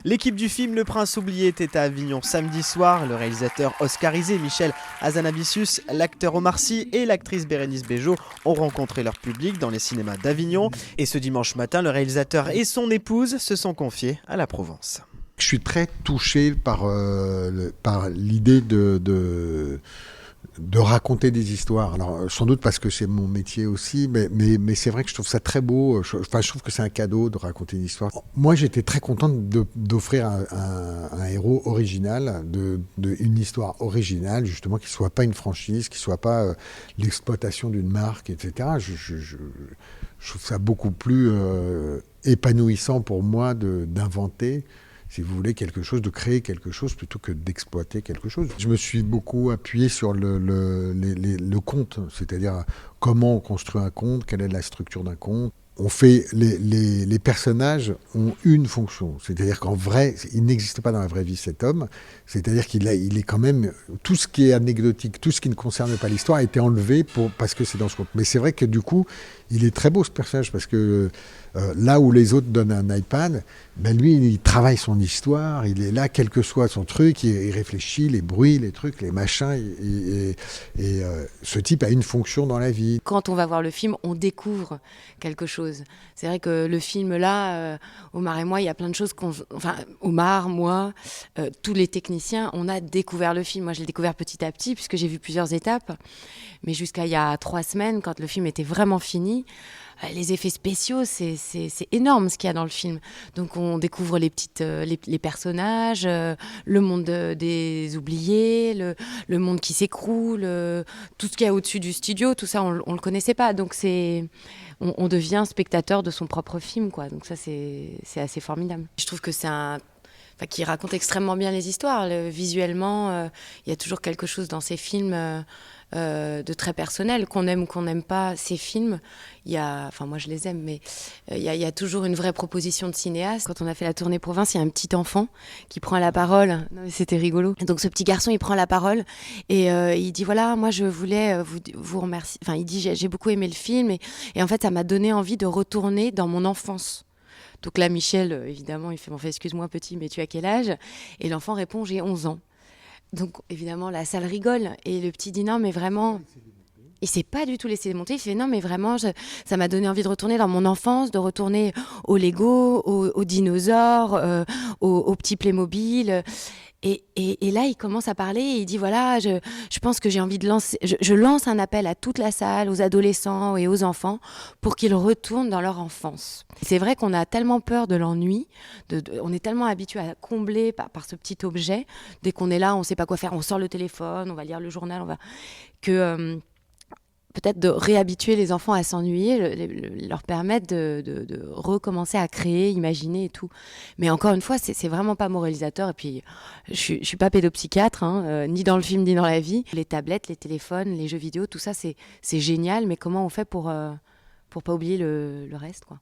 L'équipe du film Le Prince oublié était à Avignon samedi soir. Le réalisateur oscarisé Michel Hazanavicius, l'acteur Omar Sy et l'actrice Bérénice Bejo ont rencontré leur public dans les cinémas d'Avignon. Et ce dimanche matin, le réalisateur et son épouse se sont confiés à la Provence. Je suis très touché par l'idée de raconter des histoires. Alors, sans doute parce que c'est mon métier aussi, mais c'est vrai que je trouve ça très beau. Je trouve que c'est un cadeau de raconter une histoire. Moi, j'étais très content d'offrir un héros original, une histoire originale, justement, qui ne soit pas une franchise, qui ne soit pas l'exploitation d'une marque, etc. Je trouve ça beaucoup plus épanouissant pour moi d'inventer, si vous voulez, quelque chose, de créer quelque chose plutôt que d'exploiter quelque chose. Je me suis beaucoup appuyé sur le conte, c'est-à-dire comment on construit un conte, quelle est la structure d'un conte. Les personnages ont une fonction, c'est-à-dire qu'en vrai, il n'existe pas dans la vraie vie cet homme, c'est-à-dire il est quand même, tout ce qui est anecdotique, tout ce qui ne concerne pas l'histoire a été enlevé parce que c'est dans ce conte. Mais c'est vrai que du coup, il est très beau ce personnage, parce que là où les autres donnent un iPad, ben lui, il travaille son histoire, il est là, quel que soit son truc, il réfléchit, les bruits, les trucs, les machins, et ce type a une fonction dans la vie. Quand on va voir le film, on découvre quelque chose. C'est vrai que le film là, Omar et moi, il y a plein de choses Omar, moi, tous les techniciens, on a découvert le film. Moi, je l'ai découvert petit à petit puisque j'ai vu plusieurs étapes. Mais jusqu'à il y a 3 semaines, quand le film était vraiment fini, les effets spéciaux, c'est énorme ce qu'il y a dans le film. Donc on découvre les personnages, le monde des oubliés, le monde qui s'écroule, tout ce qu'il y a au-dessus du studio, tout ça on le connaissait pas. Donc on devient spectateur de son propre film, quoi. Donc ça c'est assez formidable. Je trouve que qui raconte extrêmement bien les histoires. Visuellement, il y a toujours quelque chose dans ces films de très personnel, qu'on aime ou qu'on n'aime pas ces films. Moi je les aime, mais il y a toujours une vraie proposition de cinéaste. Quand on a fait la tournée province, il y a un petit enfant qui prend la parole. Non, mais c'était rigolo. Et donc ce petit garçon, il prend la parole et il dit voilà, moi je voulais vous remercier. Enfin, il dit j'ai beaucoup aimé le film et en fait ça m'a donné envie de retourner dans mon enfance. Donc là, Michel, évidemment, il fait excuse-moi petit, mais tu as quel âge ? Et l'enfant répond j'ai 11 ans. Donc évidemment, la salle rigole. Et le petit dit non, mais vraiment... Il s'est pas du tout laissé démonter. Il fait non, mais vraiment, ça m'a donné envie de retourner dans mon enfance, de retourner au Lego, aux dinosaures, aux petits Playmobil. Et là, il commence à parler et il dit voilà, je pense que j'ai envie de lancer, je lance un appel à toute la salle, aux adolescents et aux enfants pour qu'ils retournent dans leur enfance. C'est vrai qu'on a tellement peur de l'ennui, on est tellement habitué à combler par ce petit objet. Dès qu'on est là, on ne sait pas quoi faire, on sort le téléphone, on va lire le journal, peut-être de réhabituer les enfants à s'ennuyer, leur permettre de recommencer à créer, imaginer et tout. Mais encore une fois, c'est vraiment pas moralisateur. Et puis, je suis pas pédopsychiatre, ni dans le film, ni dans la vie. Les tablettes, les téléphones, les jeux vidéo, tout ça, c'est génial. Mais comment on fait pour pas oublier le reste, quoi.